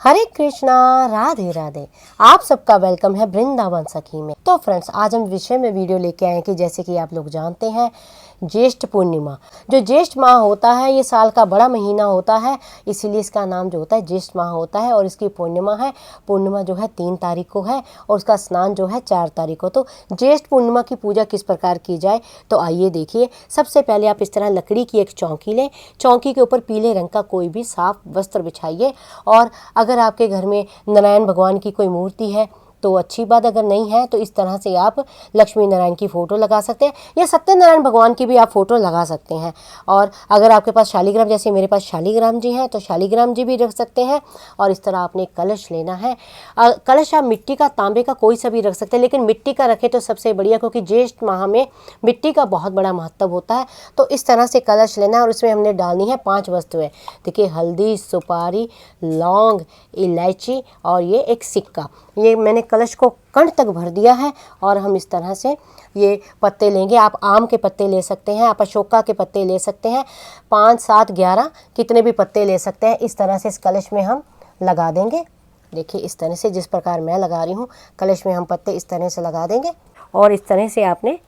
हरे कृष्णा, राधे राधे। आप सबका वेलकम है वृंदावन सखी में। तो फ्रेंड्स, आज हम विषय में वीडियो लेके आए हैं कि जैसे कि आप लोग जानते हैं ज्येष्ठ पूर्णिमा। जो ज्येष्ठ माह होता है ये साल का बड़ा महीना होता है, इसीलिए इसका नाम जो होता है ज्येष्ठ माह होता है। और इसकी पूर्णिमा है, पूर्णिमा जो है 3 तारीख को है और उसका स्नान जो है 4 तारीख को। तो ज्येष्ठ पूर्णिमा की पूजा किस प्रकार की जाए तो आइए देखिए। सबसे पहले आप इस तरह लकड़ी की एक चौकी लें, चौकी के ऊपर पीले रंग का कोई भी साफ वस्त्र बिछाइए। और अगर आपके घर में नारायण भगवान की कोई मूर्ति है तो अच्छी बात, अगर नहीं है तो इस तरह से आप लक्ष्मी नारायण की फ़ोटो लगा सकते हैं या सत्यनारायण भगवान की भी आप फ़ोटो लगा सकते हैं। और अगर आपके पास शालिग्राम, जैसे मेरे पास शालिग्राम जी हैं, तो शालिग्राम जी भी रख सकते हैं। और इस तरह आपने कलश लेना है। कलश आप मिट्टी का, तांबे का कोई सा भी रख सकते हैं, लेकिन मिट्टी का रखें तो सबसे बढ़िया, क्योंकि ज्येष्ठ माह में मिट्टी का बहुत बड़ा महत्व होता है। तो इस तरह से कलश लेना है और इसमें हमने डालनी है 5 वस्तुएं। देखिए, हल्दी, सुपारी, लौंग, इलायची और ये एक सिक्का। ये मैंने कलश को कंठ तक भर दिया है। और हम इस तरह से ये पत्ते लेंगे। आप आम के पत्ते ले सकते हैं, आप अशोका के पत्ते ले सकते हैं, 5, 7, 11 कितने भी पत्ते ले सकते हैं। इस तरह से इस कलश में हम लगा देंगे। देखिए, इस तरह से जिस प्रकार मैं लगा रही हूँ, कलश में हम पत्ते इस तरह से लगा देंगे। और इस तरह से आपने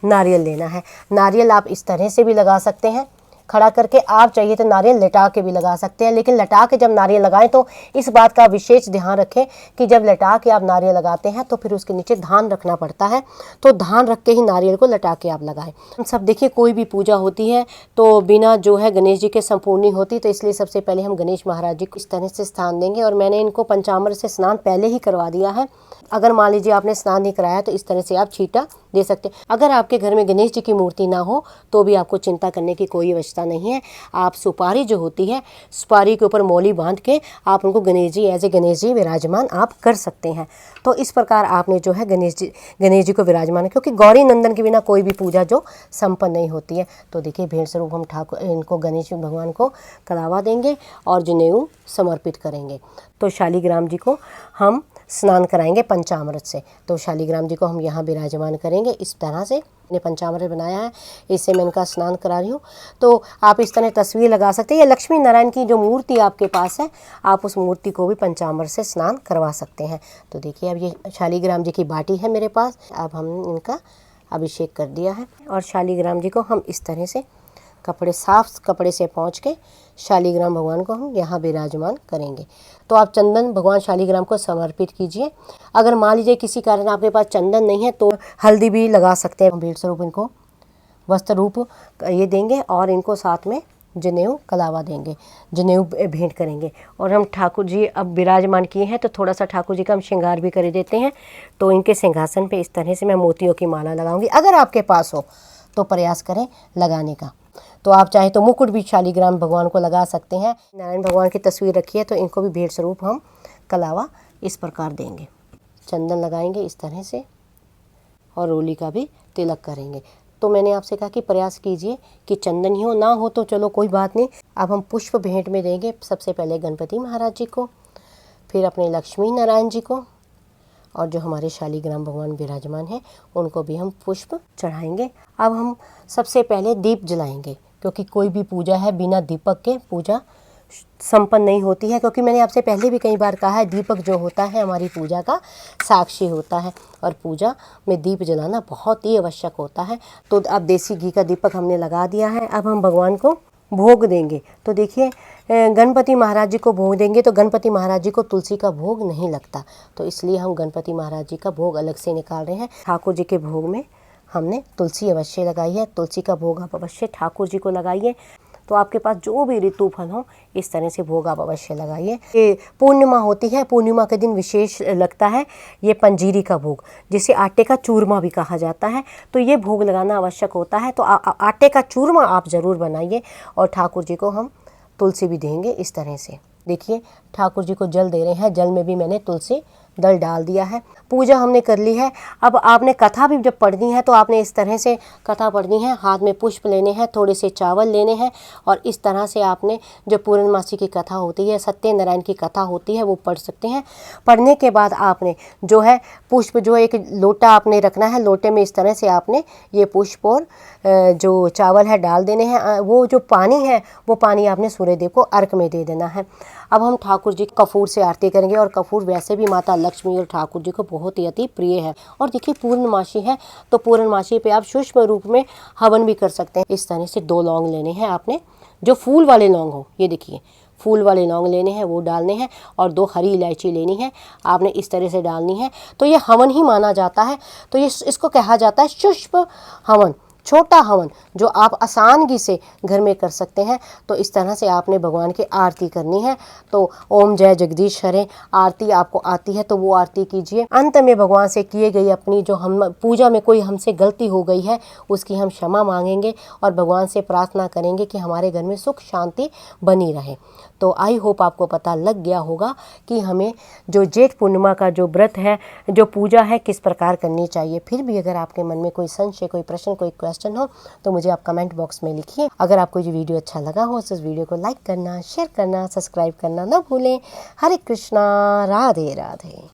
नारियल लेना है। नारियल आप इस तरह से भी लगा सकते हैं खड़ा करके, आप चाहिए तो नारियल लटा के भी लगा सकते हैं। लेकिन लटा के जब नारियल लगाएं तो इस बात का विशेष ध्यान रखें कि जब लटा के आप नारियल लगाते हैं तो फिर उसके नीचे धान रखना पड़ता है। तो धान रख के ही नारियल को लटा के आप लगाएं। हम सब देखिए, कोई भी पूजा होती है तो बिना जो है गणेश जी के संपूर्ण नहीं होती। तो इसलिए सबसे पहले हम गणेश महाराज जी को इस तरह से स्थान देंगे। और मैंने इनको पंचामृत से स्नान पहले ही करवा दिया है। अगर मान लीजिए आपने स्नान नहीं कराया तो इस तरह से आप छींटा दे सकते हैं। अगर आपके घर में गणेश जी की मूर्ति ना हो तो भी आपको चिंता करने की कोई आवश्यकता नहीं है। आप सुपारी जो होती है, सुपारी के ऊपर मौली बांध के आप उनको गणेश जी, एज ए गणेश जी विराजमान आप कर सकते हैं। तो इस प्रकार आपने जो है गणेश जी को विराजमान, क्योंकि गौरी नंदन के बिना कोई भी पूजा जो संपन्न नहीं होती है। तो देखिए, भेंट स्वरूप हम ठाकुर इनको गणेश भगवान को कलावा देंगे और जनेऊ समर्पित करेंगे। तो शालिग्राम जी को हम स्नान कराएंगे पंचामृत से। तो शालिग्राम जी को हम यहाँ विराजमान करेंगे। इस तरह से मैंने पंचामृत बनाया है, इससे मैं इनका स्नान करा रही हूँ। तो आप इस तरह तस्वीर लगा सकते हैं या लक्ष्मी नारायण की जो मूर्ति आपके पास है, आप उस मूर्ति को भी पंचामृत से स्नान करवा सकते हैं। तो देखिए, अब ये शालिग्राम जी की बाटी है मेरे पास। अब हम इनका अभिषेक कर दिया है और शालिग्राम जी को हम इस तरह से साफ कपड़े से पोंछ के शालिग्राम भगवान को हम यहाँ विराजमान करेंगे। तो आप चंदन भगवान शालिग्राम को समर्पित कीजिए। अगर मान लीजिए किसी कारण आपके पास चंदन नहीं है तो हल्दी भी लगा सकते हैं। भेंट स्वरूप इनको वस्त्र रूप ये देंगे और इनको साथ में जनेऊ कलावा देंगे, जनेऊ भेंट करेंगे। और हम ठाकुर जी अब विराजमान किए हैं तो थोड़ा सा ठाकुर जी का हम श्रृंगार भी कर देते हैं। तो इनके सिंहासन पे इस तरह से मैं मोतियों की माला लगाऊंगी। अगर आपके पास हो तो प्रयास करें लगाने का। तो आप चाहे तो मुकुट भी शालिग्राम भगवान को लगा सकते हैं। नारायण भगवान की तस्वीर रखी है तो इनको भी भेंट स्वरूप हम कलावा इस प्रकार देंगे। चंदन लगाएंगे इस तरह से और रोली का भी तिलक करेंगे। तो मैंने आपसे कहा कि प्रयास कीजिए कि चंदन ही हो, ना हो तो चलो कोई बात नहीं। अब हम पुष्प भेंट में देंगे। सबसे पहले गणपति महाराज जी को, फिर अपने लक्ष्मी नारायण जी को, और जो हमारे शालिग्राम भगवान विराजमान हैं उनको भी हम पुष्प चढ़ाएंगे। अब हम सबसे पहले दीप जलाएंगे, क्योंकि कोई भी पूजा है बिना दीपक के पूजा संपन्न नहीं होती है। क्योंकि मैंने आपसे पहले भी कई बार कहा है, दीपक जो होता है हमारी पूजा का साक्षी होता है और पूजा में दीप जलाना बहुत ही आवश्यक होता है। तो अब देसी घी का दीपक हमने लगा दिया है। अब हम भगवान को भोग देंगे। तो देखिए, गणपति महाराज जी को भोग देंगे तो गणपति महाराज जी को तुलसी का भोग नहीं लगता, तो इसलिए हम गणपति महाराज जी का भोग अलग से निकाल रहे हैं। ठाकुर जी के भोग में हमने तुलसी अवश्य लगाई है। तुलसी का भोग आप अवश्य ठाकुर जी को लगाइए। तो आपके पास जो भी ऋतु फल हो इस तरह से भोग आप अवश्य लगाइए। ये पूर्णिमा होती है, पूर्णिमा के दिन विशेष लगता है ये पंजीरी का भोग, जिसे आटे का चूरमा भी कहा जाता है। तो ये भोग लगाना आवश्यक होता है। तो आटे का चूरमा आप ज़रूर बनाइए। और ठाकुर जी को हम तुलसी भी देंगे इस तरह से। देखिए, ठाकुर जी को जल दे रहे हैं, जल में भी मैंने तुलसी दल डाल दिया है। पूजा हमने कर ली है। अब आपने कथा भी जब पढ़नी है तो आपने इस तरह से कथा पढ़नी है। हाथ में पुष्प लेने हैं, थोड़े से चावल लेने हैं और इस तरह से आपने जो पूर्णमासी की कथा होती है, सत्यनारायण की कथा होती है, वो पढ़ सकते हैं। पढ़ने के बाद आपने जो है पुष्प, जो एक लोटा आपने रखना है, लोटे में इस तरह से आपने ये पुष्प और जो चावल है डाल देने हैं। वो जो पानी है वो पानी आपने सूर्यदेव को अर्घ में दे देना है। अब हम ठाकुर जी कपूर से आरती करेंगे, और कपूर वैसे भी माता लक्ष्मी और ठाकुर जी को बहुत ही अति प्रिय है। और देखिए पूर्णमासी है, तो पूर्णमासी पे आप सूक्ष्म रूप में हवन भी कर सकते हैं। इस तरह से 2 लौंग लेने हैं आपने, जो फूल वाले लौंग हो, ये देखिए फूल वाले लौंग लेने हैं, वो डालने हैं, और 2 हरी इलायची लेनी है, आपने इस तरह से डालनी है। तो ये हवन ही माना जाता है। तो ये इसको कहा जाता है सूक्ष्म हवन, छोटा हवन, जो आप आसानगी से घर में कर सकते हैं। तो इस तरह से आपने भगवान की आरती करनी है। तो ओम जय जगदीश हरे, आरती आपको आती है तो वो आरती कीजिए। अंत में भगवान से किए गई अपनी जो हम पूजा में कोई हमसे गलती हो गई है उसकी हम क्षमा मांगेंगे, और भगवान से प्रार्थना करेंगे कि हमारे घर में सुख शांति बनी रहे। तो आई होप आपको पता लग गया होगा कि हमें जो जेठ पूर्णिमा का जो व्रत है, जो पूजा है, किस प्रकार करनी चाहिए। फिर भी अगर आपके मन में कोई संशय, कोई प्रश्न, कोई क्वेश्चन हो तो मुझे आप कमेंट बॉक्स में लिखिए। अगर आपको ये वीडियो अच्छा लगा हो तो इस वीडियो को लाइक करना, शेयर करना, सब्सक्राइब करना ना भूलें। हरे कृष्णा, राधे राधे।